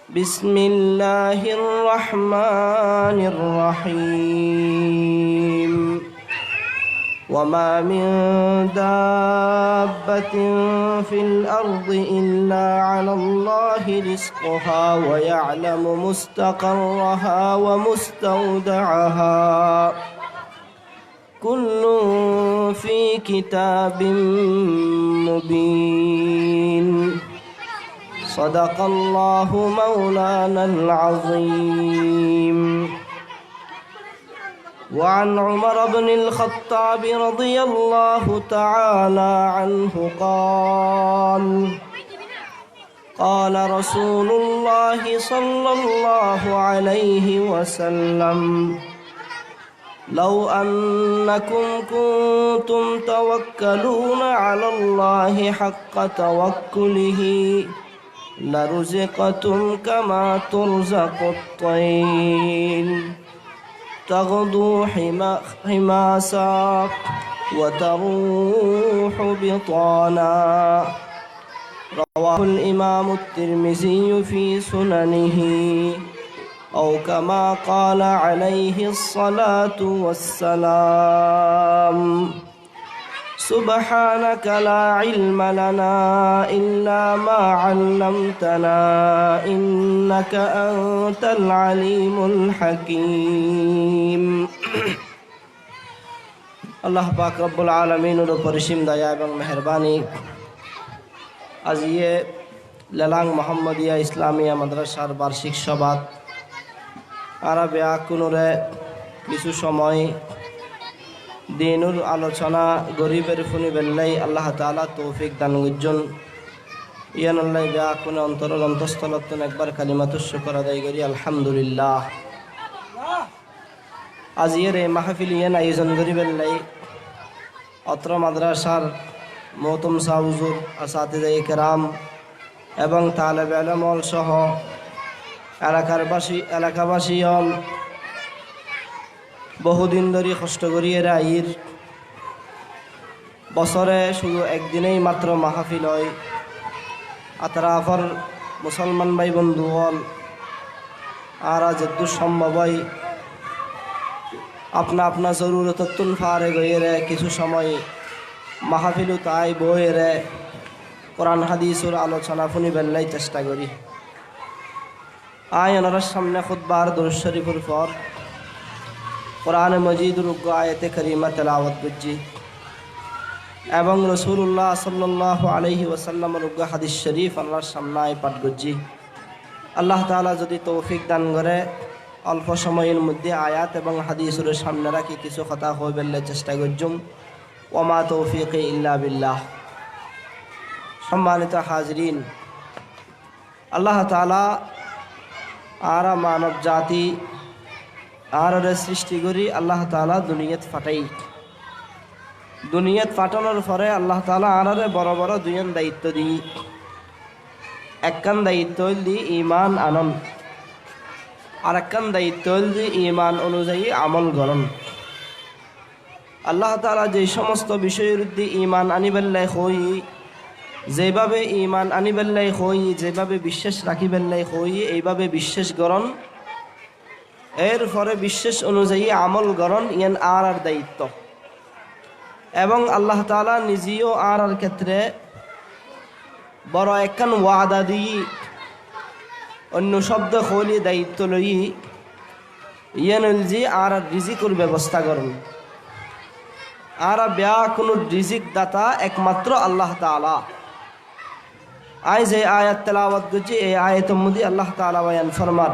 بسم الله الرحمن الرحيم وما من دابة في الأرض إلا على الله رزقها ويعلم مستقرها ومستودعها كل في كتاب مبين صدق الله مولانا العظيم. وعن عمر بن الخطاب رضي الله تعالى عنه قال رسول الله صلى الله عليه وسلم لو أنكم كنتم توكلون على الله حق توكله لرزقتم كما ترزق الطير تغدو حماسا وتروح بطانا. رواه الإمام الترمذي في سننه أو كما قال عليه الصلاة والسلام. سبحانك لا علم لنا إلا ما علمتنا إنك أنت العليم الحكيم. আল্লাহ পাক রব্বুল আলামিনের পরিসীম দয়া এবং মেহেরবানি আজিয়ে লেলাং মোহাম্মদিয়া ইসলামিয়া মাদ্রাসার বার্ষিক সভাত আরবে আকুনুরে কিছু সময় দিনুর আলোচনা গরিবের ফুনি বেল্লাই আল্লাহ তাআলা তৌফিক দান করছেন। ইয়ান আল্লাহ বেআকুনে অন্তরের অন্তঃস্থলতন একবার কালিমাতুশ শুকর আদায় করি আলহামদুলিল্লাহ। আজিয়ের এই মাহফিল ইয়ান আয়োজন করি বেল্লাই অত্র মাদ্রাসার মোহতম সাহ হুজুর আসাতিজায়ে কেরাম এবং তালেবে ইলম সহ এলাকাবাসী বহুদিন ধরে কষ্ট করিয়ে আইর বছরে শুধু একদিনেই মাত্র মাহফিল হয়। আতরাফর মুসলমান ভাই বন্ধু হল আর যদ্দূর সম্ভব হয় আপনা জরুরতুন ফারে গইয়ে কিছু সময় মাহফিলু তাই বইয়ে কোরআন হাদিসের আলোচনা ফুনি বেল্লাই চেষ্টা করি। আয়নার সামনে খুতবার দুরূদ শরীফের পর কোরআন মজিদুর আয়াতে কারিমা তেলাওয়াত করছি এবং রাসূলুল্লাহ সাল্লাল্লাহু আলাইহি ওয়াসাল্লামের হাদিস শরীফ আল্লাহর সামনে পাঠ করছি। আল্লাহ তাআলা যদি তৌফিক দান করে অল্প সময়ের মধ্যে আয়াত এবং হাদিসের সামনে রাখি কিছু কথা হইবেলে চেষ্টা করছুম। ওমা তৌফিকি ইল্লা বিল্লাহ। সম্মানিত হাজরিন, আল্লাহ তাআলা আর মানব জাতি আর সৃষ্টি করি আল্লাহ তাআলা দুনিয়াত ফাটাই। দুনিয়াত ফাটানোর পরে আল্লাহ তাআলা আর বড় বড় দুইজন দায়িত্ব দিই। একখান দায়িত্ব দি ইমান আনন আর একখান দায়িত্ব দি ইমান অনুযায়ী আমল গরণ। আল্লাহ তাআলা যে সমস্ত বিষয়ের উদ্দি ইমান আনিবেল্লাই হই, যেভাবে ইমান আনিবেল্লাই হই, যেভাবে বিশ্বাস রাখিবেল্লাই হই, এইভাবে বিশ্বাস গরণ, এরপরে বিশ্বাস অনুযায়ী আমল গরণ ইয়ান আর দায়িত্ব। এবং আল্লাহ তাআলা নিজেও আর ক্ষেত্রে বড় একখান ওয়াদা দিই, অন্য শব্দ হলি দায়িত্ব লই ইয়ান জি আর রিজিকুর ব্যবস্থা করুন। আর ব্যাক কোনো রিজিক দাতা একমাত্র আল্লাহ তাআলা। আই যে আয়াত তেলাওয়াত করছি এই আয়াতের মধ্যে আল্লাহ তাআলা বয়ান ফরমান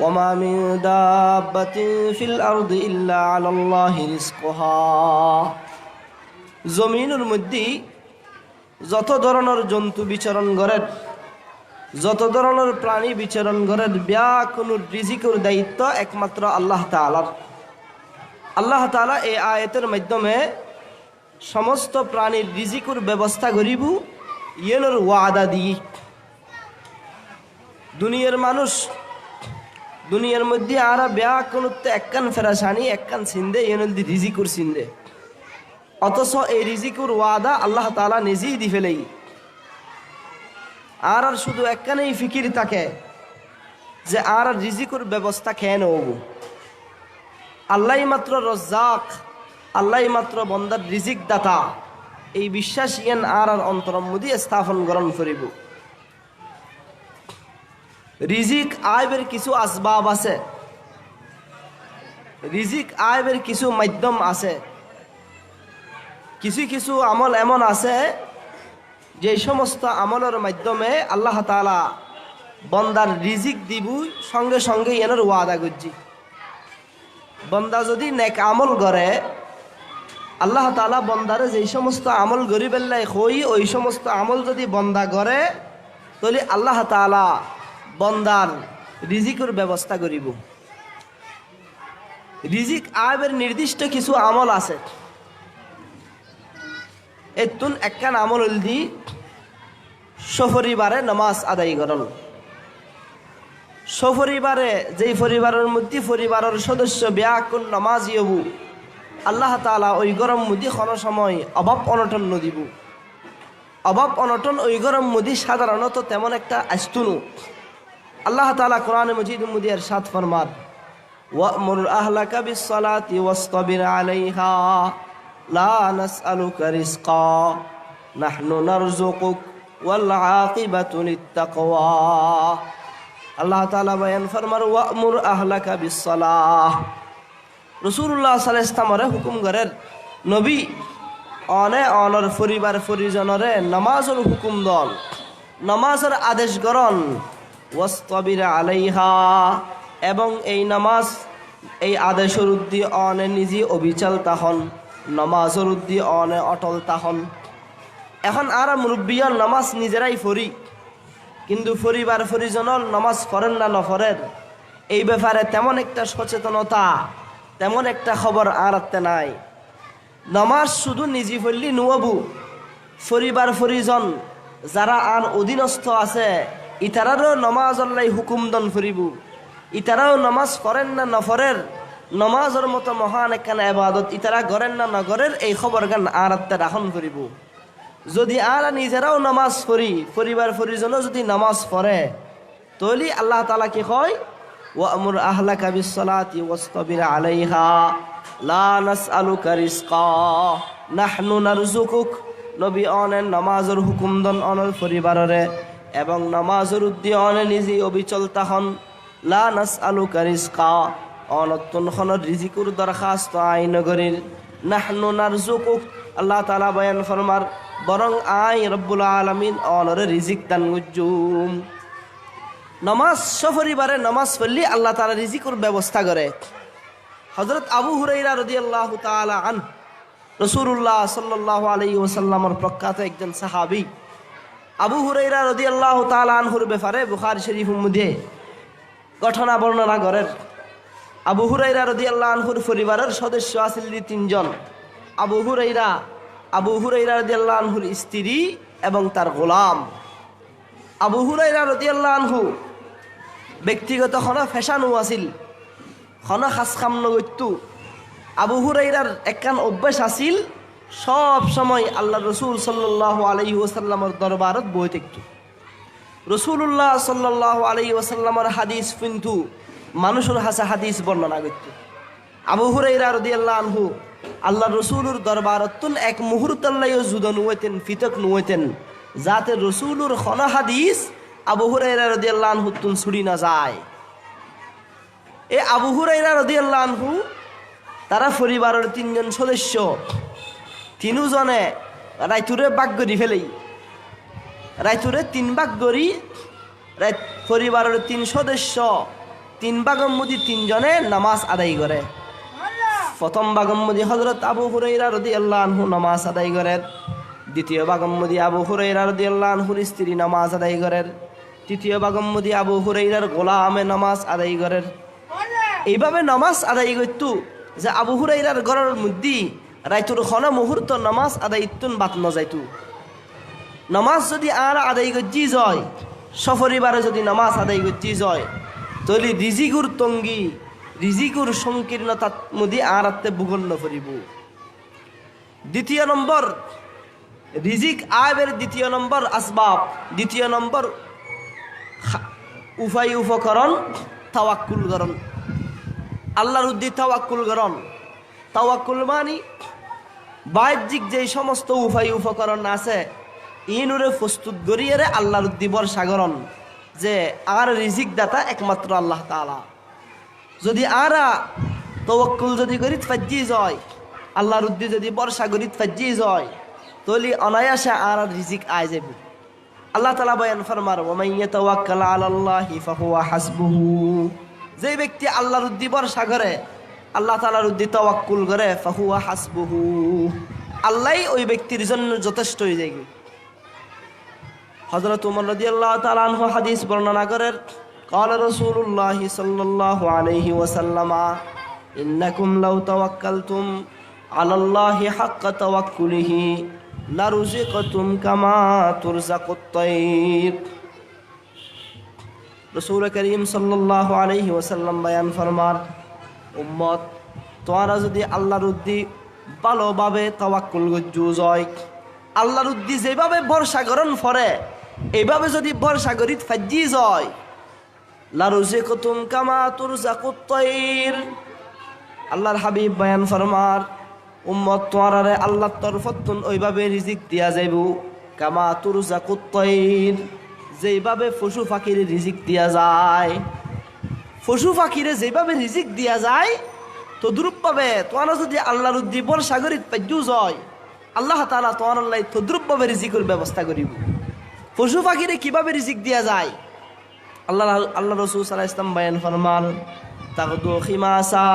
ওয়ামা মিন দাব্বাতিন ফিল আরদি ইল্লা আলাল্লাহি রিজকুহা। জমিনের মধ্যে যত ধরনের জন্তু বিচরণ করে, যত ধরনের প্রাণী বিচরণ করে, ব্যাক কোনো রিজিকের দায়িত্ব একমাত্র আল্লাহ তাআলার। আল্লাহ তাআলা এই আয়াতের মাধ্যমে সমস্ত প্রাণীর রিজিকের ব্যবস্থা করিব ইয়েনের ওয়াদা দিই। দুনিয়ার মানুষ দুনিয়ার মধ্যে আর ব্যাকুন একখান ফেরাসানি একখান সিন্দে ইয়েনের রিজিকুর সিন্দে, অথচ এই রিজিকুর ওয়াদা আল্লাহ তাআলা নিজেই দি ফেলেই। আর শুধু একখানেই ফিকির থাকে যে আর রিজিকুর ব্যবস্থা খেয়ে নেব। আল্লাহ মাত্র রজ্জাক, আল্লাহ মাত্র বন্দার রিজিক দাতা, এই বিশ্বাস ইয়ান আর অন্তরম মুদি স্থাপন গ্রহণ করিব। রিজিক আয়বের কিছু আসবাব আছে, রিজিক আয়বের কিছু মাধ্যম আছে, কিছু কিছু আমল এমন আছে যে সমস্ত আমলের মাধ্যমে আল্লাহ তাআলা বন্দার রিজিক দিব সঙ্গে সঙ্গে এনার ওয়াদা করছি। বন্দা যদি নেক আমল করে আল্লাহ তাআলা বন্দারে যেই সমস্ত আমল গরিবেল্লাই হই ওই সমস্ত আমল যদি বন্দা করে তাহলে আল্লাহ তাআলা বন্দার রিজিকের ব্যবস্থা করিব। রিজিক আয়বের নির্দিষ্ট কিছু আমল আছে। এতুন একখান আমল দি সপরিবারে নামাজ আদায় করল। সপরিবারে যেই পরিবারের মধ্যে পরিবারের সদস্য ব্যাকুল নামাজি হবু আল্লাহ তাআলা ওই গরম মুদি কোনো সময় অভাব অনটন নদিব। অভাব অনটন ওই গরম মুদি সাধারণত তেমন একটা আস্তুনু। আল্লাহ তাআলা কোরআনে মজিদ মুদি ইরশাদ ফরমান, ওয়া'মুর আহলাকা বিস-সালাতি ওয়াসতাবির আলাইহা লা নাসআলুকা রিজকা নাহনু নারযুকুক ওয়াল আকিবাতু লিত-তাকওয়া। আল্লাহ তাআলা বয়ান ফরমার ওয়া'মুর আহলাকা বিস-সালাহ। রাসূলুল্লাহ সাল্লাল্লাহু আলাইহি ওয়াসাল্লাম হুকুম করেন নবী অনর পরিবার পরিজনরে নামাজের হুকুম দল, নামাজের আদেশ করন। ওয়াসতাবির আলাইহা, এবং এই নামাজ এই আদেশের উদ্দি অনে নিজে অবিচল তাহন, নামাজের উদ্দি অনে অটল তাহন। এখন আর মুরব্বিয়ার নামাজ নিজেরাই পড়ি, কিন্তু পরিবার পরিজনের নামাজ পড়েন না নফরের এই ব্যাপারে তেমন একটা সচেতনতা, তেমন একটা খবর আর নাই। নামাজ শুধু নিজে পড়লি নুয়াবু, পরিবার পরিজন যারা আর অধীনস্থ আছে ইতারারও নামাজ আল্লাহ হুকুম দন ফুরিব। ইতারাও নামাজ পড়েন না নফরের, নামাজের মতো মহান একখানা ইবাদত ইতারা করেন না নগরের এই খবর গান আর রাখন ফুরিব। যদি আর নিজেরাও নামাজ পড়ি, পরিবার পরিজনও যদি নামাজ পড়ে, তাহলে আল্লাহ তাআলা কি কয়, ওয়া'মুর আহলাকা বিস-সালাতি ওয়াসতাবির আলাইহা লা নাসআলুকা রিজকা নাহনু নারযুকুক। নবী অনেন নামাজের হুকুম দন অনর পরিবাররে, এবং নামাজের উদ্দি অনে নিজে অবিচল তাহন। লা নাসআলুকা রিজকা, অনতুন খনর রিজিকুর দরখাস্ত আই নগরীর। নাহনু নারযুকুক, আল্লাহ তাআলা বয়ান ফরমার বরং আই রব্বুল আলামিন অনরে রিজিক দান গুজুম। নামাজ সপরিবারে নামাজ পড়লি আল্লাহ তাআলা রিজিকুর ব্যবস্থা করে। হযরত আবু হুরায়রা রাদিয়াল্লাহু তাআলা আনহু রাসূলুল্লাহ সাল্লাল্লাহু আলাইহি ওয়াসাল্লামের প্রখ্যাত একজন সাহাবী আবু হুরায়রা রাদিয়াল্লাহু তাআলা আনহুর ব্যাপারে বুখারী শরীফের মধ্যে ঘটনা বর্ণনা করেন। আবু হুরায়রা রাদিয়াল্লাহু আনহুর পরিবারের সদস্য আছিল তিনজন। আবু হুরায়রা রাদিয়াল্লাহু আনহুর স্ত্রী এবং তার গোলাম। আবু হুরায়রা রাদিয়াল্লাহু আনহু ব্যক্তিগত খনা ফ্যাশনও আছিল, খনা খাস খাম নগত্যু। আবু হুরায়রার একখান অভ্যাস আছিল সব সময় আল্লাহ রসুল সাল্লাল্লাহু আলাইহি ওয়াসাল্লামের দরবারত বই থাকতো। রসুল্লাহ সাল্লাল্লাহু আলাইহি ওয়াসাল্লামের হাদিস কিন্তু মানুষের হাসা হাদিস বর্ণনা করত। আবু হুরায়রা রাদিয়াল্লাহু আনহু আল্লাহ রসুলের দরবারত এক মুহূর্তাল্লাইও জুদা নুয়েতেন, ফিতক নুয়েতেন, যাতে রসুলের খনা হাদিস আবু হুরায়রা রাদিয়াল্লাহু আনহু তুন ছুড়ি না যায়। এ আবু হুরায়রা রাদিয়াল্লাহু আনহু তারা পরিবারের তিনজন সদস্য, তিনজনে রাইতুরে বাগ করি ফেলেই, রাইতুরে তিন ভাগ করি। পরিবারের তিন সদস্য তিন ভাগের মধ্যে তিনজনে নামাজ আদায় করে। প্রথম ভাগের মধ্যে হযরত আবু হুরায়রা রাদিয়াল্লাহু আনহু নামাজ আদায় করেন। দ্বিতীয় ভাগের মধ্যে আবু হুরায়রা রাদিয়াল্লাহু আনহুর স্ত্রী নামাজ আদায় করেন। তৃতীয় ভাগের মধ্যে আবু হুরায়রার গোলামে নামাজ আদায় করেন। এইভাবে নামাজ আদায় করত যে আবু হুরায়রার ঘরের মধ্যে রাইতুর খনা মুহূর্ত নামাজ আদায় ইতুন বাত ন যাইত। নামাজ যদি আর আদায় করছি যায়, সপরিবারে যদি নামাজ আদায় করছি যায়, তাহলে রিজিকুর তঙ্গি, রিজিকুর সংকীর্ণতার মধ্যে আর আত্মে ভূগণ্য করিব। দ্বিতীয় নম্বর, রিজিক আয়ের দ্বিতীয় নম্বর আসবাব, দ্বিতীয় নম্বর উপায় উপকরণ তাওয়াক্কুল করণ, আল্লাহর উদ্দি তাওয়াক্কুল করণ। তাওয়াক্কুল মানে বাহ্যিক যেই সমস্ত উপায় উপকরণ আছে ইনুরে প্রস্তুত করিয়ে আল্লাহর উদ্দি ভরসা করণ যে আর রিজিক দাতা একমাত্র আল্লাহ তাআলা। যদি আরা তাওয়াক্কুল যদি করিত ফাজ্জি যায়, আল্লাহর উদ্দি যদি ভরসা করিত ফাজ্জি যায়, তাহলে অনায়াসে আর রিজিক আয় যাবে। আল্লাহ তাআলা বয়ান ফরমার ওয়া মান ইয়াতাওয়াক্কাল আলাল্লাহি ফাহুয়া হাসবুহু, যে ব্যক্তি আল্লাহর উদ্দি ভরসা করে, আল্লাহ তাআলার উদ্দি তাওয়াক্কুল করে, ফাহুয়া হাসবুহু, আল্লাহই ওই ব্যক্তির জন্য যথেষ্ট হয়ে যায়। হযরত ওমর রাদিয়াল্লাহু তাআলা আনহু হাদিস বর্ণনা করেন, قال رسول الله صلى الله عليه وسلم إنكم لو توكلتم على الله حق توكله لرزقتم كما ترزق الطير। রসুল করিম সাল্লাল্লাহু আলাইহি ওয়াসাল্লাম বয়ান ফরমার, উম্মত তোমরা যদি আল্লাহর উদ্দি ভালোভাবে তাওয়াক্কুল গজ্জু যায়, আল্লাহর উদ্দি যেভাবে ভরসা করন ফরে এইভাবে যদি ভরসা করিত ফাজ্জি যায়, লারুজিকুতুম কামা তুরজাকুত তাইর, আল্লাহর হাবিব বয়ান ফরমার, উম্মত তোমরা আল্লাহর তরফতুন ওইভাবে রিজিক দিয়া যাইব, কামা তুরজাকুত তাইর, যেভাবে পশু পাখির রিজিক দিয়া যায়। পশু পাখিরে যেভাবে রিজিক দিয়া যায় তদ্রুপভাবে তোমরা যদি আল্লাহর উদ্দি ভরসা করিত পাইজু যায়, আল্লাহ তাআলা তোমার লাই তদ্রুপভাবে রিজিকের ব্যবস্থা করিব। পশু পাখিরে কিভাবে রিজিক দিয়া যায়, আল্লাহ রাসূল সাল্লাল্লাহু আলাইহি ওয়াসাল্লাম বয়ান ফরমান, তাগদু খিমাসা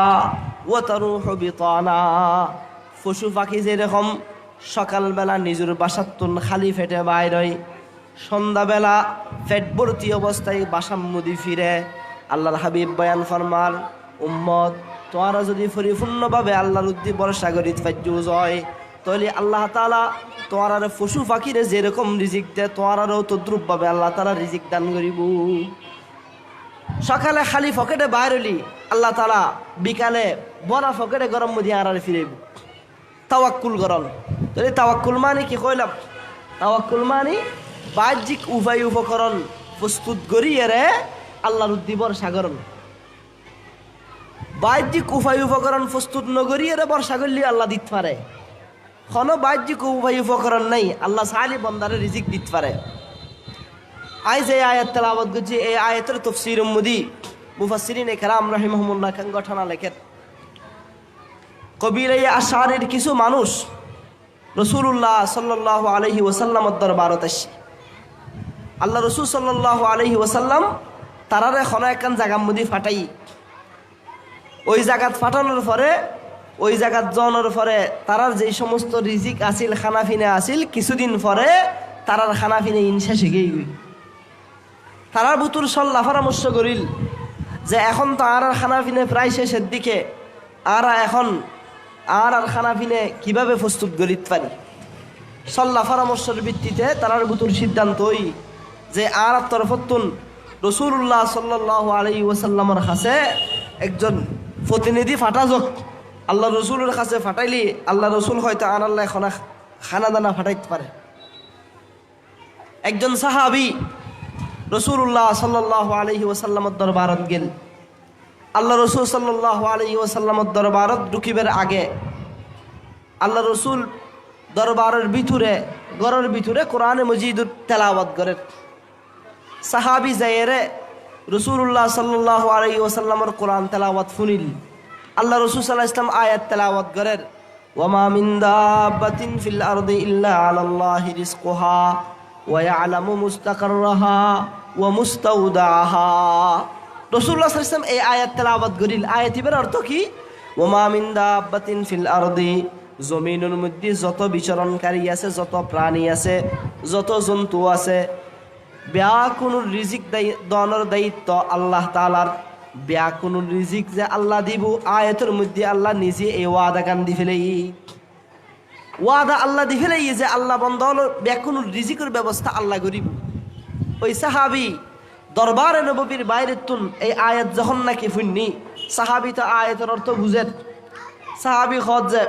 ওয়া তারুহু বিতানা, পশু পাখি যেরকম সকালবেলা নিজের বাসাতুন খালি পেটে বাইর হয়, সন্ধ্যাবেলা পেট ভর্তি অবস্থায় বাসার মধ্যে ফিরে। আল্লাহর হাবিব বয়ান ফরমান, উম্মত তোমরা যদি পরিপূর্ণভাবে আল্লাহর উদ্দি ভরসা করিতে পাইজু যায়, তাহলে আল্লাহ তাআলা তোমার পশু পাখিরে যেরকম রিজিক দেয় তোমারও তদ্রুপভাবে আল্লাহ তাআলা রিজিক দান করিব। সকালে খালি পকেটে বাইর হলি আল্লাহ তাআলা বিকালে বড় পকেটে গরম মধ্যে আর ফিরাইব। তাওয়াক্কুল করন, তাহলে তাওয়াক্কুল মানে কি কইলাম, তাওয়াক্কুল মানে বাহ্যিক উপায় উপকরণ প্রস্তুত করিয়ে আল্লাহর উদ্দি ভরসা করন। বাহ্যিক উপায় উপকরণ প্রস্তুত নগরিয়ে ভরসা করলে আল্লাহ দিতে পারে। কোনো বাহ্যিক উপায় উপকরণ নেই, আল্লাহ সালি বন্দারে রিজিক দিতে পারে। আজ এই আয়াত তেলাওয়াত করছি, এই আয়াতের তাফসীর মুদি মুফাসসিরিন কেরাম রাহিমাহুমুল্লাহ খান ঘটনা লেখেন, কবিলে আশআরীর কিছু মানুষ রাসূলুল্লাহ সাল্লাল্লাহু আলাইহি ওয়াসাল্লামের দরবারত আসে। আল্লাহ রাসূল সাল্লাল্লাহু আলাইহি ওয়াসাল্লাম তারারে কোনো একখান জায়গার মধ্যে ফাটাই, ওই জায়গাত ফাটানোর পরে ওই জায়গাত যাওয়ার পরে তারার যে সমস্ত রিজিক আসিল খানাফিনে আসিল, কিছুদিন পরে তারার খানাফিনে ইনসা শিখেই গই। তারার বুতুর সল্লা পরামর্শ করিল যে এখন তো আর খানাফিনে প্রায় শেষের দিকে, আর এখন আর খানাফিনে কিভাবে প্রস্তুত করিতে পারি। সল্লা পরামর্শের ভিত্তিতে তারার বুতুর সিদ্ধান্ত ওই যে আর তরফতুন রাসূলুল্লাহ সাল্লাল্লাহু আলাইহি ওয়াসাল্লামের কাছে একজন প্রতিনিধি ফাটা যাক। আল্লাহ রসুলের কাছে ফাটাইলি আল্লাহ রসুল হয়তো আর আল্লাহ এখন খানা দানা ফাটাইতে পারে। একজন সাহাবি রাসূলুল্লাহ সাল্লাল্লাহু আলাইহি ওয়াসাল্লামের দরবারত গেল। আল্লাহ রসুল সাল্লাল্লাহু আলাইহি ওয়াসাল্লামের দরবারত ঢুকিবার আগে আল্লাহ রসুল দরবারের ভিতরে ঘরের ভিতরে কোরআনে মজিদুর তেলাওয়াত করেন। সাহাবি যাইরে রাসূলুল্লাহ সাল্লাল্লাহু আলাইহি ওয়াসাল্লামের কোরআন তেলাওয়াত শুনিল। আল্লাহ রাসূল সাল্লাল্লাহু আলাইহি ওয়াসাল্লাম আয়াত তেলাওয়াত করেন, ওয়া মা মিন দাব্বাতিন ফিল আরদি ইল্লা আলাল্লাহি রিজকুহা ওয়া ইয়ালামু মুস্তাকাররাহা ওয়া মুস্তাওদাহা। রাসূলুল্লাহ সাল্লাল্লাহু আলাইহি ওয়াসাল্লাম এই আয়াত তেলাওয়াত করিল। আয়াতের অর্থ কি? ওয়া মা মিন দাব্বাতিন ফিল আরদি, জমিনের মধ্যে যত বিচরণকারী আছে, যত প্রাণী আছে, যত জন্তু আছে, ব্যাকুনুর রিজিক দানের দায়িত্ব আল্লাহ তাআলার। ব্যাকুনুর রিজিক যে আল্লাহ দিব, আয়াতের মধ্যে আল্লাহ নিজে এই ওয়াদা গান দি ফেলেই, ওয়াদা আল্লাহ দি ফেলেই যে আল্লাহ বন্ধ ব্যাকুনুর রিজিকের ব্যবস্থা আল্লাহ করিব। ওই সাহাবি দরবারে নববীর বাইরে তুন এই আয়াত যখন নাকি শুননি, সাহাবি তো আয়াতের অর্থ বুঝেন। সাহাবি খদ যে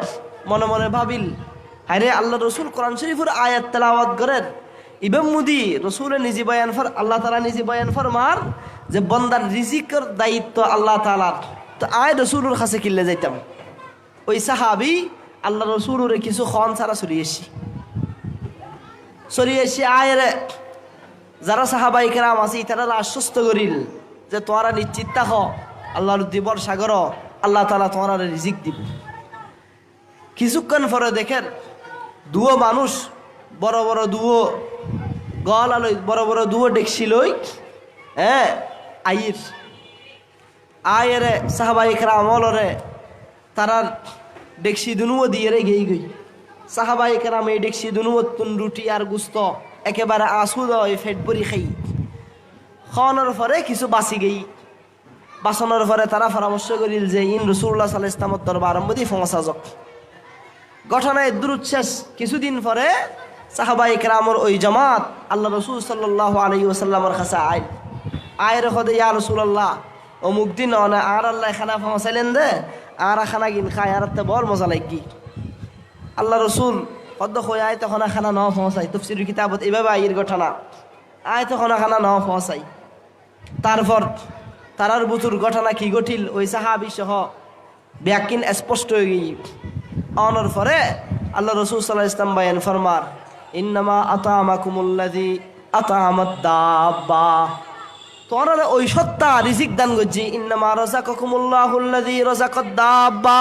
মনে মনে ভাবিল আরে আল্লাহ রসুল কোরআন শরীফের আয়াত তেলাওয়াত করেন, ইমাম মুদি রসুলের নিজে বয়ান ফর আল্লাহ তাআলা নিজে বয়ান ফরমার যে বন্দার রিজিকের দায়িত্ব আল্লাহ তাআলার। তো আয় রসুলের কাছে কিনলে যাইতাম, ওই সাহাবি আল্লাহ রসুলের কিছু খন ছাড়া সরিয়েছি আয়ের যারা সাহাবাই কেরাম আছে তারা আশ্বস্ত করিল যে তোমরা নিশ্চিত থাক, আল্লাহর দিবর সাগর আল্লাহ তাআলা তোমরা রিজিক দিব। কিছুক্ষণ পরে দেখেন দুও মানুষ বড় বড় দুও গল আলো বড় বড় দুও ডেকছি লই আয়ের সাহাবাই কেরাম অলরে তারার ডেকছি দুনুও দিয়ে রে গেই গই। সাহাবাই কেরাম এই ডেকছি দুনুও রুটি আর গুস্ত একেবারে আসুদ ফেট ভরি খাই খাওয়ানোর পরে কিছু বাঁচি গেই। বাঁচানোর পরে তারা পরামর্শ করিল যে ইন রাসূলুল্লাহ সাল্লাল্লাহু আলাইহি ওয়াসাল্লামের দরবার মধ্যে পৌঁছা যাক। ঘটনায় দ্রুত শেষ। কিছুদিন পরে সাহাবাই কেরামর ওই জামাত আল্লাহ রসুল সাল্লাল্লাহু আলাইহি ওয়াসাল্লামের কাছে আয়ের হদে ইয়া রাসূলুল্লাহ অমুক দিন আর আল্লাহ খানা পৌঁছাইলেন দে আর খানা কিন খায় আর বড় মজা লাগি। আল্লাহ রসুল কদ্দ হয়ে আয় তখন খানা ন পৌঁছাই তফসির কিতাবত এভাবে আয়ের ঘটনা আয় তখন খানা ন পৌঁছাই। তারপর তারার বুতুর ঘটনা কি ঘটিল ওই সাহাবি সহ ব্যাকিন স্পষ্ট হয়ে গই। অনর পরে আল্লাহ রসুল সাল্লাল্লাহু আলাইহি ওয়াসাল্লাম বয়ান ফরমার ইন্নামা আতামাকুমুল্লাযী আতামাদ দাব্বা, তোমরা ওই সত্তা রিজিক দান করছি। ইন্নামা রাযাকাকুমুল্লাহুল্লাযী রাযাকাদ দাব্বা,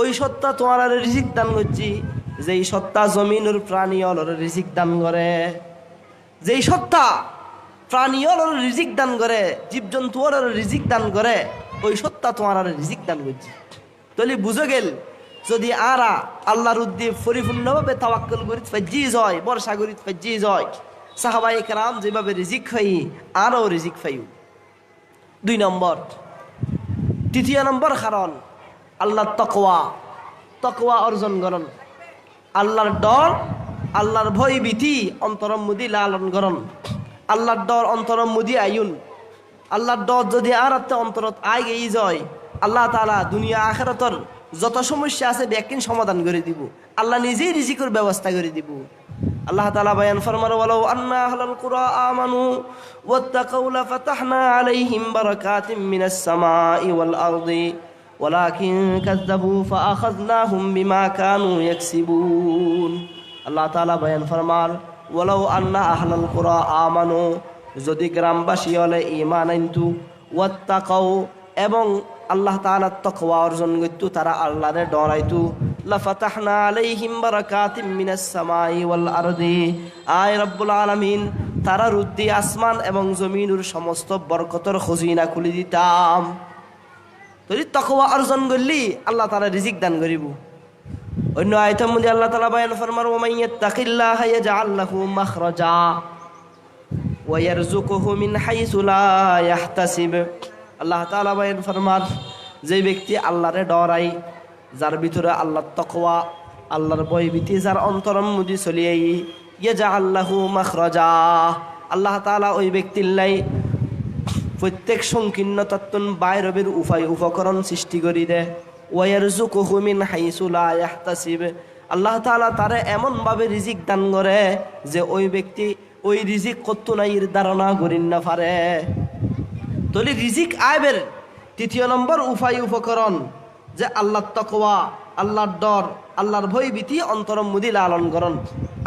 ওই সত্তা তোমার রিজিক দান করছি যেই সত্তা জমিনের প্রাণী অলর রিজিক দান করে। যেই সত্তা প্রাণী অলর রিজিক দান করে, জীবজন্তু অলর রিজিক দান করে, ওই সত্তা তোমার রিজিক দান করছি। তাহলে বুঝে গেল যদি আরা আল্লাহর উদ্দীপ পরিপূর্ণভাবে তাওয়াক্কুল করি ফাজ্জি যায় বর্ষা করি ফাজ্জি যায় সাহাবাই কেরাম যেভাবে রিজিক খাই আরও রিজিক পাইও। 2 নম্বর। তৃতীয় নম্বর কারণ আল্লাহর তকওয়া অর্জন করণ, আল্লাহর ডর আল্লাহর ভয় ভীতি অন্তরম মুদি লালন করণ। আল্লাহর ডর অন্তরম মুদি আইন, আল্লাহর ডর যদি আর অন্তরত আয় গেই যায় আল্লাহ তাআলা দুনিয়া আখিরাতর যত সমস্যা আছে ব্যাকিন সমাধান করে দিব, আল্লাহ নিজেই রিজিকের ব্যবস্থা করে দিব। আল্লাহ তাআলা বয়ান ফরমার ওয়ালাউ আন্না আহলাল কুরা আমানু ওয়াত্তাকাউ লাফাতাহনা আলাইহিম বারাকাতিম মিনাস সামাই ওয়াল আরদি ওয়ালাকিন কাযযাবু ফাআখাযনাহুম বিমা কানু ইয়াকসিবুন। আল্লাহ তাআলা বয়ান ফরমার ওয়ালাউ আন্না আহলাল কুরা আমানু, যদি গ্রামবাসী হলে ঈমান আনতু, ওয়াত্তাকাউ এবং আল্লাহ তাআলার তাকওয়া অর্জন করতো, তারা আল্লাহরে ডরাইতো, লাফাতাহনা আলাইহিম বারাকাতিম মিনাস সামাই ওয়াল আরদি, আয় রব্বুল আলামিন তারা রুদ্দি আসমান এবং জমিনের সমস্ত বরকতের খজিনা খুলে দিতাম। যদি তাকওয়া অর্জন করলি আল্লাহ তাআলা রিজিক দান করিব। অন্য আয়াতের মধ্যে আল্লাহ তাআলা বয়ান ফরমার ওয়া মান ইয়াত্তাকিল্লাহা ইয়াজআল লাহু মাখরাজা ওয়া ইয়ারযুকুহু মিন হাইসু লা ইয়াহতাসিব। আল্লাহ তাআলা বয়ান ফরমার যে ব্যক্তি আল্লাহরে ডরাই, যার ভিতরে আল্লাহর তাকওয়া আল্লাহর ভয়ভীতি যার অন্তরম মধ্যে চলিয়াই ইয়াজআল লাহু মাখরাজা, আল্লাহ তাআলা ওই ব্যক্তির লাই প্রত্যেক সংকীর্ণতাত্তন বাইরবের উপায় উপকরণ সৃষ্টি করি দে। ওয়া ইয়ারযুকুহু মিন হাইসু লা ইয়াহতাসিব, আল্লাহ তাআলা তারে এমনভাবে রিজিক দান করে যে ওই ব্যক্তি ওই রিজিক কত নাই ধারণা করিন না পারে। তাহলে রিজিক আইবের 3 নম্বর উপায় উপকরণ যে আল্লাহর তাকওয়া, আল্লাহর ডর, আল্লাহর ভয়ভীতি অন্তরম মুদি লালন করণ।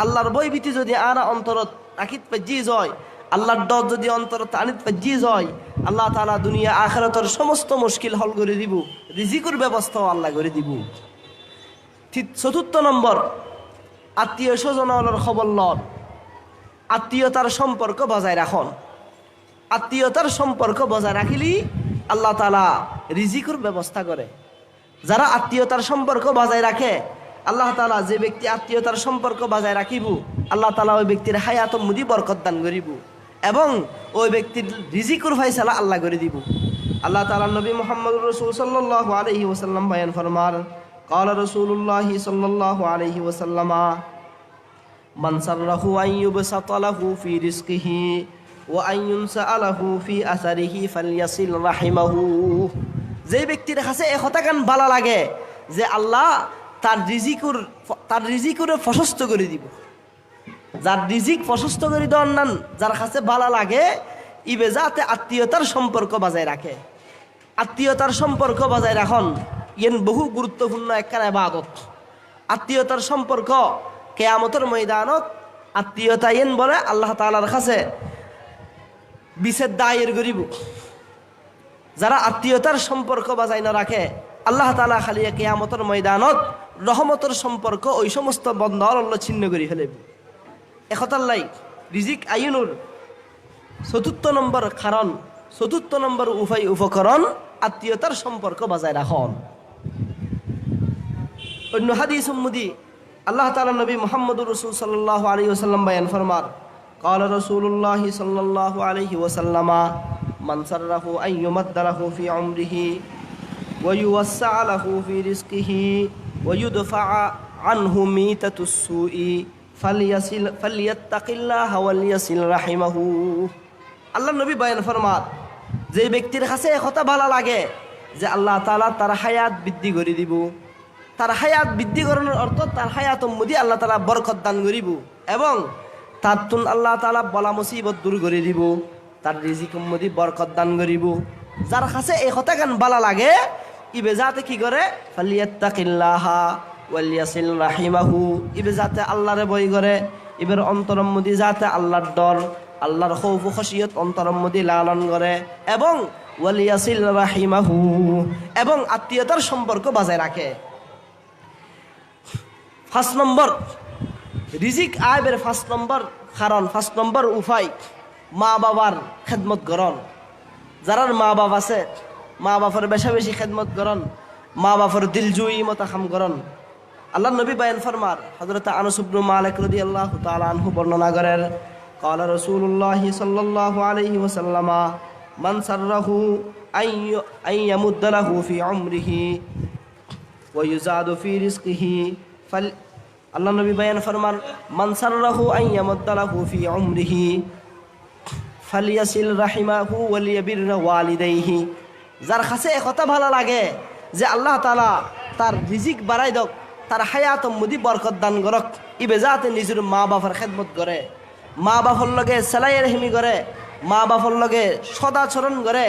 আল্লাহর ভয়ভীতি যদি আর অন্তরত আকিত পাজি যায়, আল্লাহর ডর যদি অন্তরত আনিত পাজি যায়, আল্লাহ তাআলা দুনিয়া আখিরাতের সমস্ত মুশকিল হল করে দিব, রিজিকের ব্যবস্থাও আল্লাহ করে দিব। 4 নম্বর আত্মীয় স্বজনের খবর লন, আত্মীয়তার সম্পর্ক বজায় রাখন। আত্মীয়তার সম্পর্ক বজায় রাখিলি আল্লাহ তাআলা রিজিকের ব্যবস্থা করে। যারা আত্মীয়তার সম্পর্ক বজায় রাখে আল্লাহ তাআলা যে ব্যক্তি আত্মীয়তার সম্পর্ক বজায় রাখিব আল্লাহ তাআলা ওই ব্যক্তির হায়াত মুদি বরকত দান করিব এবং ওই ব্যক্তির রিজিকের ফয়সালা আল্লাহ করে দিব। আল্লাহ তাআলা নবী মুহাম্মদ রাসূল সাল্লাল্লাহু আলাইহি ওয়াসাল্লাম বয়ান ফরমার قال رسول الله صلى الله عليه وسلم من سره أن يبسط له في رزقه وأن ينسأ له في أثره فليصل رحمه। যে ব্যক্তির কাছে এই কথা গান ভালো লাগে যে আল্লাহ তার রিজিকুরে প্রশস্ত করে দিব। যার রিজিক প্রশস্ত করে দেওয়ার নান যার কাছে ভালো লাগে ইবে যাতে আত্মীয়তার সম্পর্ক বজায় রাখে। আত্মীয়তার সম্পর্ক বজায় রাখন ইয়েন বহু গুরুত্বপূর্ণ একটা ইবাদত। আত্মীয়তার সম্পর্ক কিয়ামতের ময়দানত আত্মীয়তা ইয়েন বলে আল্লাহ তাআলার কাছে বিশেষ দায়ের করিব। যারা আত্মীয়তার সম্পর্ক বজায় না রাখে আল্লাহ তাআলা খালি কিয়ামতের ময়দানত রহমতের সম্পর্ক ওই সমস্ত বন্ধন আল্লাহ ছিন্ন করে ফেলে। একতাল্লাই রিজিক আইনুর চতুর্থ নম্বর কারণ, চতুর্থ নম্বর উপায় উপকরণ আত্মীয়তার সম্পর্ক বজায় রাখন। অন্য হাদিস উম্মদি আল্লাহ তাআলা নবী মুহাম্মদুর রাসূল সাল্লাল্লাহু আলাইহি ওয়াসাল্লাম বয়ান ফরমার ক্বালা রাসূলুল্লাহ সাল্লাল্লাহু আলাইহি ওয়াসাল্লাম মান সাররাহু আন ইউমাদ্দা লাহু ফি উমরিহি ওয়া ইউওয়াসসা লাহু ফি রিজকিহি ওয়া ইউদফা আনহু মিতাতুস সুই ফালিয়াত্তাকিল্লাহা ওয়ালিয়াসিল রাহিমাহু। আল্লাহ নবী বয়ান ফরমার যে ব্যক্তির কাছে কথা ভালো লাগে যে আল্লাহ তাআলা তার হায়াত বৃদ্ধি করে দিব, তার হায়াত বৃদ্ধি করানোর অর্থ তার হায়াত মধ্যে আল্লাহ তাআলা বরকত দান করিব এবং তার তুন আল্লাহ তাআলা বলা মুসিবত দূর করে দিব, তার রিজিক মধ্যে বরকত দান করিব। যার কাছে এই কথা গান ভালো লাগে ইবে যাতে কি করে ফালিয়াত্তাকিল্লাহা ওয়ালিয়াসিল রাহিমাহু, ইবে যাতে আল্লাহরে ভয় করে, ইবের অন্তরের মধ্যে যাতে আল্লাহর ডর আল্লাহর খৌফ খশিয়ত অন্তরের মধ্যে লালন করে এবং ওয়ালিয়াসিল রাহিমাহু এবং আত্মীয়তার সম্পর্ক বজায় রাখে। 5 নম্বর রিজিক আয়ের 5 নম্বর কারণ, 5 নম্বর উপায় মা বাবার খেদমত করন। যারার মা বাবা আছে মা বাবার বেশা বেশি খেদমত করন, মা বাবার দিলজুই মতো কাম করন। আল্লাহ নবী বয়ান ফরমার হযরত আনাস ইবনে মালিক রাদিয়াল্লাহু তাআলা আনহু বর্ণনা করেন ক্বালা রাসূলুল্লাহ সাল্লাল্লাহু আলাইহি ওয়াসাল্লাম মান সাররাহু আন ইয়ামুদ্দা লাহু ফি উমরিহি ওয়া ইউযাদু ফি রিজকিহি আল্লাহ নবী বয়ান ফরমান মান সাররাহু আন ইয়ামুদ্দা লাহু ফি উমরিহি ফালিয়াসিল রাহিমাহু ওয়ালিয়াবির ওয়ালিদাইহি। যার কাছে কথা ভালো লাগে যে আল্লাহ তাআলা তার রিজিক বাড়াই দক, তার হায়াত মধ্যে বরকত দান করক, ইবে যাতে নিজের মা বাবার খেদমত করে, মা বাবার লগে সেলাই রহমি করে, মা বাবার লগে সদাচরণ করে,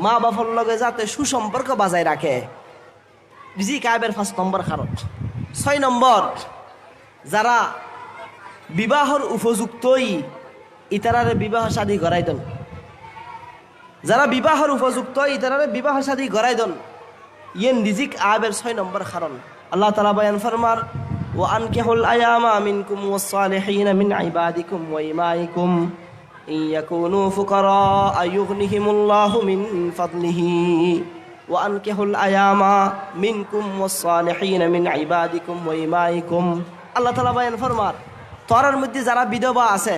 মা বাবার লগে যাতে সুসম্পর্ক বজায় রাখে। রিজিক আয়ের 5 নম্বর কারণ। 6 নম্বর যারা বিবাহর উপযুক্তই ইতারারে বিবাহ শাদী করাই দেন। যারা বিবাহর উপযুক্ত ইতারারে বিবাহ শাদী করাই দেন ইয়েন রিজিক আয়ের 6 নম্বর কারণ। আল্লাহ তাআলা বয়ান ফরমার ওয়া আনকিহুল আয়ামা মিনকুম ওয়াস সালিহিনা মিন ইবাদিকুম ওয়া ইমাইকুম ইয়াকুনু ফুকারা আয়ুগনিহিমুল্লাহু মিন ফাদলিহি ওয়া আনকিহুল আয়ামা মিনকুম ওয়াস সালিহিনা মিন ইবাদিকুম ওয়া ইমাইকুম। আল্লাহ তাআলা বয়ান ফরমার তোরার মধ্যে যারা বিধবা আছে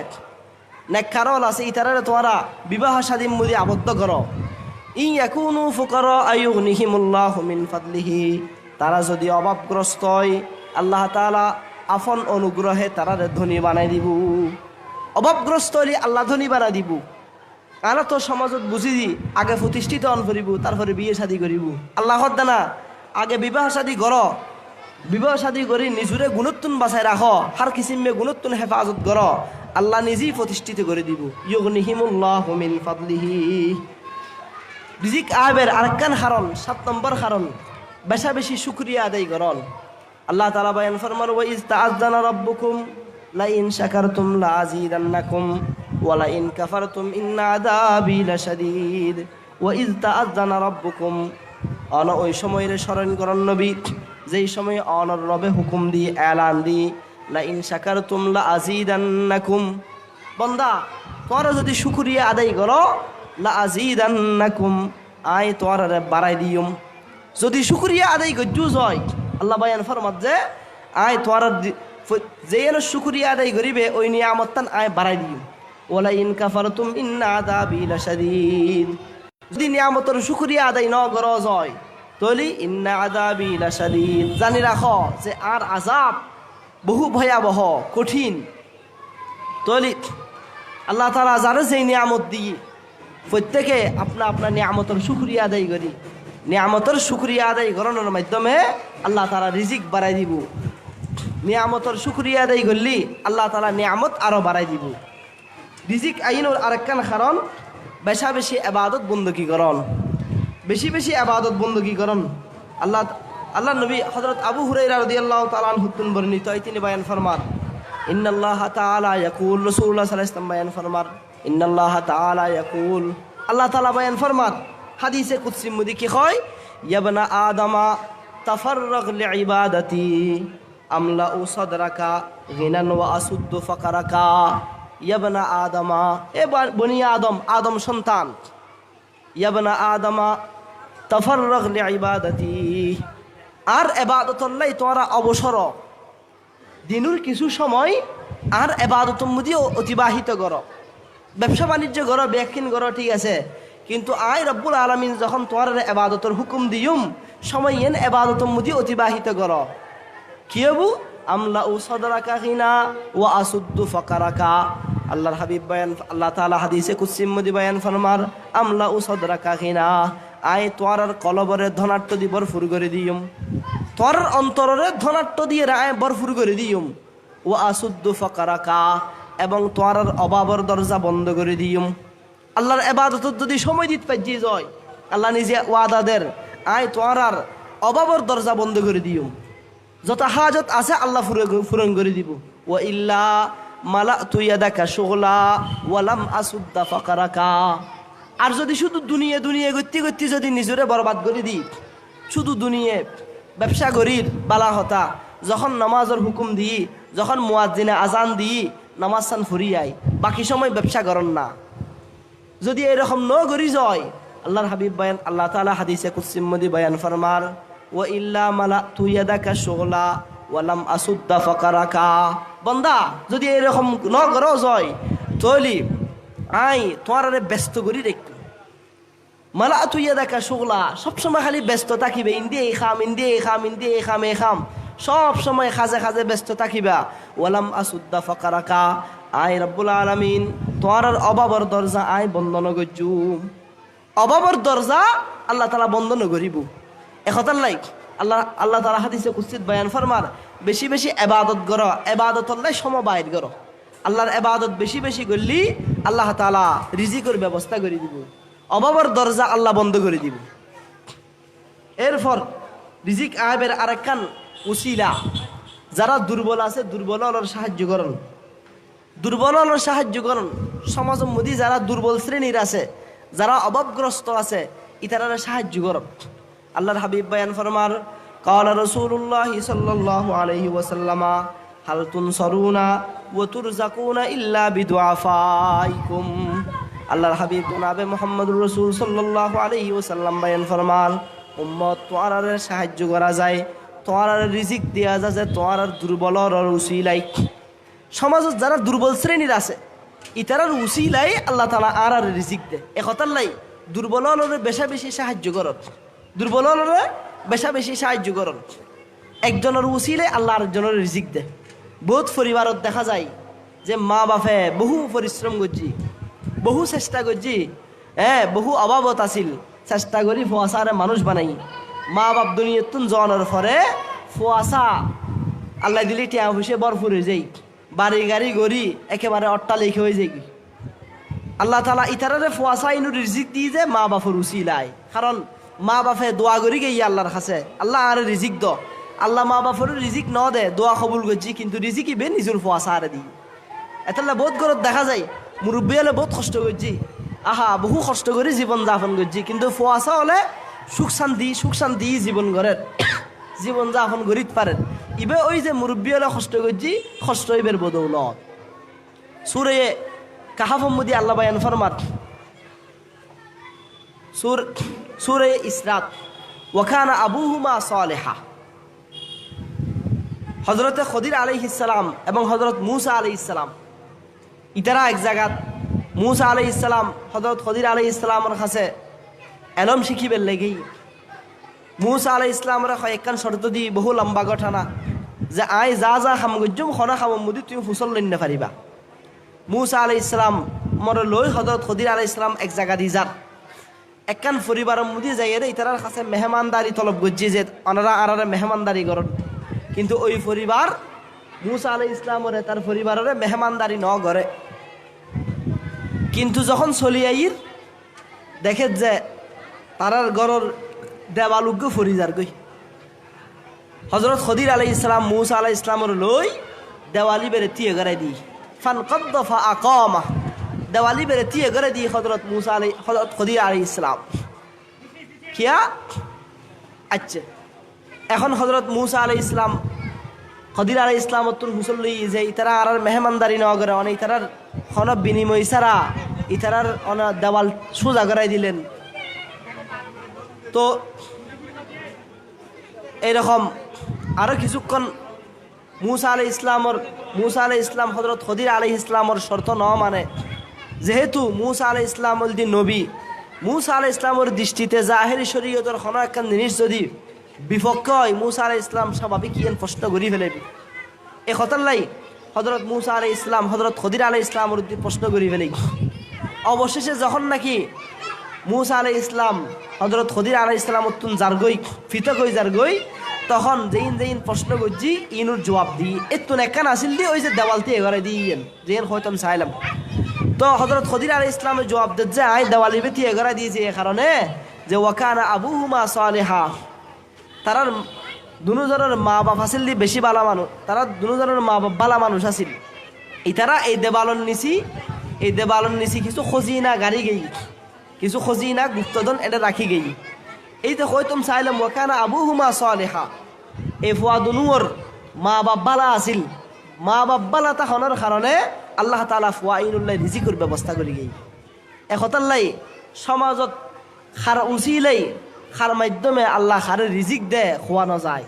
নেককারল আছে ইতারারে তোরা বিবাহ শাদীর মধ্যে আবদ্ধ করো। ইয়াকুনু ফুকারা আয়ুগনিহিমুল্লাহু মিন ফাদলিহি, তারা যদি অভাবগ্রস্ত হয় আল্লাহ তাআলা আপন অনুগ্রহে তারারে ধনী বানাই দিব। অভাবগ্রস্ত হলে আল্লাহ ধনী বানাই দিব। আমরা তো সমাজত বুঝি দি আগে প্রতিষ্ঠিত অন করিব তারপরে বিয়ে শাদী করিব। আল্লাহ দানা আগে বিবাহ শাদী করো, বিবাহ শাদী করি নিজুরে গুণত্বন বাঁচাই রাখো, হার কিসিমে গুণত্বন হেফাজত করো, আল্লাহ নিজেই প্রতিষ্ঠিত করে দিব। ইউগনিহিমুল্লাহু মিন ফাদলিহি। রিজিক আয়ের আরেকখান কারণ 7 নম্বর কারণ বেশা বেশি শুকরিয়া আদায় করন। আল্লাহ তাআলা বয়ান ফরমান ওয়া ইজ তাআযানা রাব্বুকুম লা ইন শাকারতুম লা আযীদান্নাকুম ওয়া লা ইন কাফারতুম ইন্না আযাবি লাশাদীদ। ওয়া ইজ তাআযানা রাব্বুকুম আনা ওই সময়ের স্মরণ করন নবী যেই সময় অনর রবে হুকুম দিয়ে এলান দি লা ইন শাকারতুম লা আযীদান্নাকুম, বান্দা তোমরা যদি শুকরিয়া আদায় করো লা আযীদান্নাকুম আই তোমরা বাড়াই দিউম। যদি শুকরিয়া আদায় করজু হয় আল্লাহ বয়ান ফরমাত যে আয় তোমরা যেন শুকরিয়া আদায় করিবে ওই নিয়ামতটান আয় বাড়াই দিউম। ওয়ালা ইন কাফারতুম ইন্না আযাবি লাশাদীদ। যদি নিয়ামতের শুকরিয়া আদায় ন করো হয় তাহলে ইন্না আযাবি লাশাদীদ, জানি রাখো যে আর আযাব বহু ভয়াবহ কঠিন। তাহলে আল্লাহ তাআলা যারা যেই নিয়ামত দিয়ে প্রত্যেকে আপনা আপনার নিয়ামতের শুকরিয়া আদায় করি, নিয়ামতের শুকরিয়া আদায় করানোর মাধ্যমে আল্লাহ তাআলা রিজিক বাড়াই দিব। নিয়ামতের শুকরিয়া আদায় করলি আল্লাহ তাআলা নিয়ামত আরো বাড়াই দিব। রিজিক আইনোর আরেকখান কারণ বেশা বেশি ইবাদত বন্দী করন, বেশি বেশি ইবাদত বন্দী করন। আল্লাহ নবী হযরত আবু হুরায়রা রাদিয়াল্লাহু তাআলা আনহু বর্ণিত তিনি বয়ান ফরমান, ইন্নাল্লাহ তাআলা ইয়াকুল, রাসূলুল্লাহ সাল্লাল্লাহু আলাইহি ওয়াসাল্লাম বয়ান ফরমান, ইন্নাল্লাহ তাআলা ইয়াকুল, আল্লাহ তাআলা বয়ান ফরমান হাদিসে কুদসি মধ্যে কি কয়, ইয়া বনা আদমা তাফাররাগ লিইবাদাতি আমলাউ সাদরাকা গিনান ওয়া আসুদ্দু ফাকারাকা। ইয়া বনা আদমা, এ বনি আদম, আদম সন্তান, ইয়া বনা আদমা তাফাররাগ লিইবাদাতি, আর ইবাদতুল্লাহ তোরা অবসর দিনুর কিছু সময় আর ইবাদতের মধ্যে অতিবাহিত করো। ব্যবসা বাণিজ্য করো, ব্যাকিন করো, ঠিক আছে, কিন্তু আয় রব্বুল আলামিন যখন তোমার ইবাদতের হুকুম দিয়ুম সময় এন ইবাদতের মধ্যে অতিবাহিত করো। কি হবু? আমলাউ সাদরাকা গিনা ওয়া আসুদ্দু ফাকারাকা। আল্লাহর হাবিব বয়ান, আল্লাহ তাআলা হাদিসে কুদসির মধ্যে বয়ান ফরমার, আমলাউ সাদরাকা গিনা, আয় তোয়ার কলবরে ধনাট্য দিয়ে ভরপুর করে দিয়ুম, তোর অন্তরে ধনাট্য দিয়ে রায় ভরপুর করে দিয়ুম। ও আসুদ্দু ফাকারাকা, এবং তোয়ার অভাবের দরজা বন্ধ করে দিয়ুম। আল্লাহর ইবাদত যদি সময় দিতে পাইজি যায়, আল্লাহ নিজে ওয়াদা দের, আয় তোয়ার অভাবের দরজা বন্ধ করে দিয়ুম, যত হাজত আছে আল্লাহ পূরণ করে দিব। ও ইল্লা মালাতু ইয়াদাকা শুগলা ওয়ালাম আসুদ্দা ফাকারাকা, আর যদি শুধু দুনিয়া দুনিয়া গতি গতি যদি নিজরে বরবাদ করে দি, শুধু দুনিয়া ব্যবসা করির বালা হতা, যখন নামাজের হুকুম দিই, যখন মুয়াজ্জিনে আজান দিই নামাজ সান ফুরিয়াই, বাকি সময় ব্যবসা করেন না, যদি এরকম ন করি যায়, আল্লাহর হাবিব বয়ান, আল্লাহ তাআলা হাদিসে কুদসির মধ্যে বয়ান ফরমার, ও ইল্লা মালাতু ইয়াদাকা শুগলা ওয়ালাম আসুদ্দা ফাকারাকা, বান্দা যদি এরকম ন করো যায় তলি আই তোমার ব্যস্ত করি দেখতো। মালাতু ইয়াদাকা শুগলা, সবসময় খালি ব্যস্ত থাকিবে, ইন্দি এই খাম, ইন্দি এই খাম, ইন্দি এই খাম, এই খাম, সব সময় খাজে খাজে ব্যস্ত থাকিবা। ওয়ালাম আসুদ্দা ফাকারাকা, আই রব্বুল আলামিন তোমার অভাবর দরজা আই বন্ধ নগজুম, অভাবর দরজা আল্লাহ তাআলা বন্ধ নগরিব। একতার লাইক আল্লাহ তাআলা হাদিসে কুদসিত বয়ান ফরমার, বেশি বেশি ইবাদত করো, ইবাদতুল্লাহ সমবায় করো। আল্লাহর ইবাদত বেশি বেশি করলি আল্লাহ তাআলা রিজিকের ব্যবস্থা করে দিব, অভাবের দরজা আল্লাহ বন্ধ করে দিব। এরপর রিজিক আইবের আরেকখান উসিলা, যারা দুর্বল আছে দুর্বলের সাহায্য করুন, দুর্বলের সাহায্য করুন। সমাজের মধ্যে যারা দুর্বল শ্রেণীর আছে, যারা অভাবগ্রস্ত আছে, ইতারারে সাহায্য করুন। আল্লাহর হাবিব বয়ান ফরমার, ক্বালা রাসূলুল্লাহ সাল্লাল্লাহু আলাইহি ওয়াসাল্লাম, হাল তুনসারুনা ওয়া তুরযাকুনা ইল্লা বিদুআফাইকুম। আল্লাহর হাবিব জনাবে মুহাম্মদুর রাসূল সাল্লাল্লাহু আলাইহি ওয়াসাল্লাম বয়ান ফরমান, উম্মত তোয়ারারে সাহায্য করা যায়, তোয়ারারে রিজিক দেয়া যায় তোয়ারার দুর্বলর উসিলাই। সমাজত যারা দুর্বল শ্রেণীর আছে ইতারার উসিলাই আল্লাহ তাআলা আর রিজিক দে। একতার লাই দুর্বলরে বেশা বেশি সাহায্য করত, দুর্বলরে বেশা বেশি সাহায্য করত। একজনের উসিলাই আল্লাহ আরেকজনের রিজিক দে। বহুত পরিবারত দেখা যায় যে মা বাপে বহু পরিশ্রম করছি, বহু চেষ্টা করছি, বহু অভাবত আছিল, চেষ্টা করি ফুয়াশারে মানুষ বানাই, মা বাপ দুনিয়াতুন জনের পরে ফুয়াশা আল্লাহ দিলে টিয়া পয়সা ভরপুর হয়ে যাই, বাড়ি গাড়ি গড়ি একেবারে অট্টালিকা হয়ে যায়। আল্লাহ তাআলা ইতারারে ফুয়াশা ইনু রিজিক দিয়ে যে মা বাপের উসিলাই, কারণ মা বাপে দোয়া করি গেই আল্লাহর কাছে, আল্লাহ আর রিজিক দ। আল্লাহ মা বাপের রিজিক ন দে, দোয়া কবুল করছি, কিন্তু রিজিক ইবে নিজের ফুয়াশা আরে দিই। এতাল্লা বহুত ঘরত দেখা যায় মুরব্বী হলে বহুত কষ্ট করছি, আহা বহু কষ্ট করে জীবন যাপন করছি, কিন্তু ফুয়াশা হলে সুখ শান্তি জীবন গড়ের, জীবন যাপন করিত পারেন। ইবে ওই যে মুরব্বী হলে কষ্ট করছি, কষ্ট ইবের বদৌলত। সূরা কাহাফ মধ্যে আল্লাহ বয়ান ফরমাত, সূরা ইসরাত, ওয়া কানা আবুহুমা সালিহা। হযরত খদির আলাইহিস সালাম এবং হযরত মূসা আলাইহিস সালাম ইতারা এক জায়গাত, মূসা আলাইহিস সালাম হযরত খদির আলাইহিস সালামের কাছে এলম শিখিবের লেগেই। মূসা আলাইহিস সালামের কয়েকখান শর্ত দি, বহু লম্বা ঘটনা, যে আই যা যা খাম গজ্জুম খনা খাম মুদি তুমি ফুসল লইন পারিবা। মূসা আলাইহিস সালাম মরে লই হযরত খদির আলাইহিস সালাম এক জায়গা দি যান, একখান পরিবারের মধ্যে যাইয়ে ইতারার কাছে মেহমানদারি তলব করছে যে ওনারা আরারে মেহমানদারি করেন, কিন্তু ওই পরিবার মুসা আলাইহিস ইসলামরে তার পরিবারের মেহমানদারি ন করে। কিন্তু যখন চলি আইর দেখে যে তারার ঘরের দেওয়ালুগ্য ফরিজার গই হজরত খদির আলাইহিস সালাম মুসা আলাইহিস ইসলামর লই দেওয়ালি বেড়ে তিয়ে গড়াই দি ফান কদ্দ ফা আকামা দেওয়ালি বেড়ে তিয়ে গড়ে দি হজরত খদির আলাইহিস সালাম কিয়া। আচ্ছা, এখন হজরত মুসা আলাইহিস ইসলাম খদির আলাইহিস ইসলাম তুন হুসল্লি যে ইতারা আর মেহমানদারি ন করে অনেক ইতারার খন বিনিময় ছাড়া ইতারার দেওয়াল সোজা গড়াই দিলেন। তো এইরকম আরো কিছুক্ষণ মুসা আলাইহিস ইসলাম হজরত খদির আলাইহিস ইসলামর শর্ত ন মানে, যেহেতু মুসা আলাইহিস ইসলাম যদি নবী, মুসা আলাইহিস ইসলামর দৃষ্টিতে জাহেরি শরীয়তের কোনো একটা জিনিস যদি বিপক্ষ হয় মুসা আলাইহিস ইসলাম স্বাভাবিক ইয়েন প্রশ্ন করি ফেলেবি। এ কথাল্লাই হজরত মুসা আলাইহিস ইসলাম হজরত খদির আলাইহিস ইসলামর প্রশ্ন করি ফেলি। অবশেষে যখন নাকি মুসা আলাইহিস ইসলাম হজরত খদির আলাইহিস ইসলাম তুন জারগই ফিতক হই জারগই, তখন যেইন প্রশ্ন করছি ইনুর জবাব দিই এতুন একখান আসিল দি ওই যে দেওয়ালতে এগারে দিয়েন যেন হয়তো আমি চাইলাম। তো হজরত খদির আলাইহিস ইসলামের জবাব দিচ্ছে আই দেওয়ালি বেতি এগারে দিয়েছে এ কারণে যে ওয়াকানা আবুহুমা সালেহা, তারার দুজনের মা বাপ আসিল দি বেশি বালা মানুষ, তারা দুজনের মা বাপ বালা মানুষ আসিল। ইতারা এই দেবালন নিছি কিছু খজিনা গাড়ি গেই, কিছু খজিনা গুপ্তধন এটা রাখি গেই। এই তো হয়তো চাইলাম ওয়াকানা আবুহুমা সালেহা, এই ফুয়া দুনুর মা বাপ বালা আসিল, মা বাপ বালা তাহনের কারণে আল্লাহ তাআলা ফুয়া ইনুল্লাহ রিজিকের ব্যবস্থা করে গেই। একতাল্লাই সমাজত খার উচিলাই খার মাধ্যমে আল্লাহ খারে রিজিক দে খোয়ানো যায়।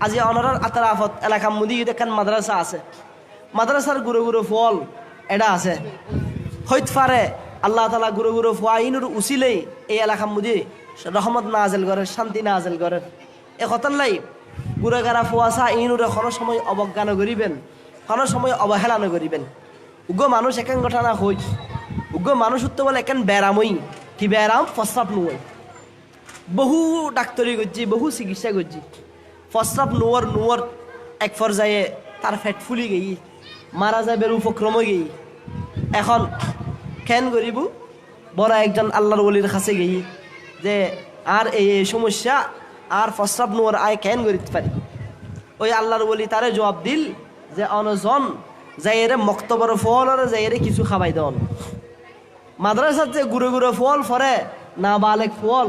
আজি অনরার আতরাফত এলাকা মুদি দেখান মাদ্রাসা আছে, মাদ্রাসার গুরু গুরু ফল এটা আছে হইত পারে আল্লাহ তাআলা গুরু গুরু ফুয়া ইনুর উচিলেই এই এলাকা মুদি রহমত নাজেল করেন, শান্তি নাজেল করেন। এ কথাল্লাই গুড়াগারা ফুয়াশা ইনুরে কোনো সময় অবজ্ঞান করিবেন, কোনো সময় অবহেলানো করিবেন। উগ্র মানুষ একান ঘটনা হই, উগ্র মানুষ উত্তর বলে একান ব্যারামই কি ব্যারাম প্রস্রাব নুয়, বহু ডাক্তারি করছি, বহু চিকিৎসা করছি, প্রস্রাব নুয়ার এক পর্যায়ে তার ফেট ফুলি গেই মারা যাবে উপক্রম গেই। এখন কেন করিব বড় একজন আল্লাহর ওলির কাছে গেই যে আর এই সমস্যা আর প্রস্রাব নোয়ার আয় কেন করিতে পারি। ওই আল্লাহর ওলি তারে জবাব দিল যে অনজন যাইরে মক্তবর ফল আর যাইরে কিছু খাবাই দেন, মাদ্রাসার যে গুড়ো গুড়ো ফল ফরে না বালেক ফল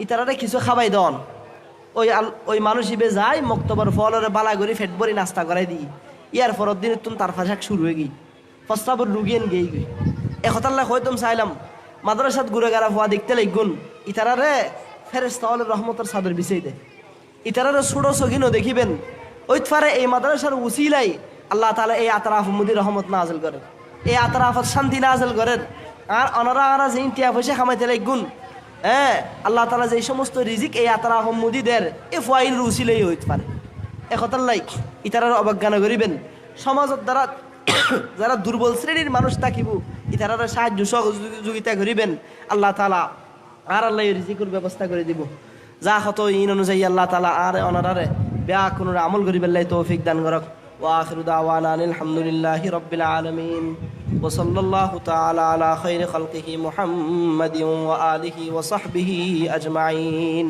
ইতারে কিছু খাবাই দেন। ওই মানুষ ইবে যায় মক্তবর ফল আর বালা করি ফেট ভরি নাস্তা করাই দিই, ইয়ার পরের দিন তুমি তার ফাঁসাক শুরু হয়ে গই প্রস্রাবর রুগিয়েন গেই গই। এ কথাল্লা হয়তো চাইলাম মাদ্রাসাত গুড়েগারা ফোয়া দেখতে লাগুন ইতারারে ফেরেশতা হলের রহমতের চাদর বিছাই দে, ইতারারে ছোটো সগিনও দেখিবেন ওই ফারে এই মাদ্রাসার উসিলাই আল্লাহ তাআলা এই আতরাফ মুদি রহমত নাজেল করেন, এই আতরাফত শান্তি নাজেল করেন। আর অনারা যেই টিয়া পয়সা খামাইতে লাগুন আল্লাহ তাআলা যেই সমস্ত রিজিক এই আতরাফ মুদিদের এই ফুয়াইনের উসিলাই হইতে পারে। এ কথাল্লাই ইতারার অবজ্ঞান করিবেন। সমাজত দ্বারা যারা দুর্বল শ্রেণীর মানুষ থাকিব ইতারা সাহায্য সহযোগিতা করিবেন, আল্লাহ তাআলা আর আল্লাহ রিজিকের ব্যবস্থা করে দিব। যা হতো ইন অনুযায়ী আল্লাহ তাআলা আর অনারারে বেয়া কোনো আমল করিবেন লাই তৌফিক দান করক। ওয়া আখিরু দাওয়ানা আলহামদুলিল্লাহি রাব্বিল আলামিন ওয়া সাল্লাল্লাহু তাআলা আলা খাইরি খালকিহি মুহাম্মাদিন ওয়া আলিহি ওয়া সাহবিহি আজমাইন।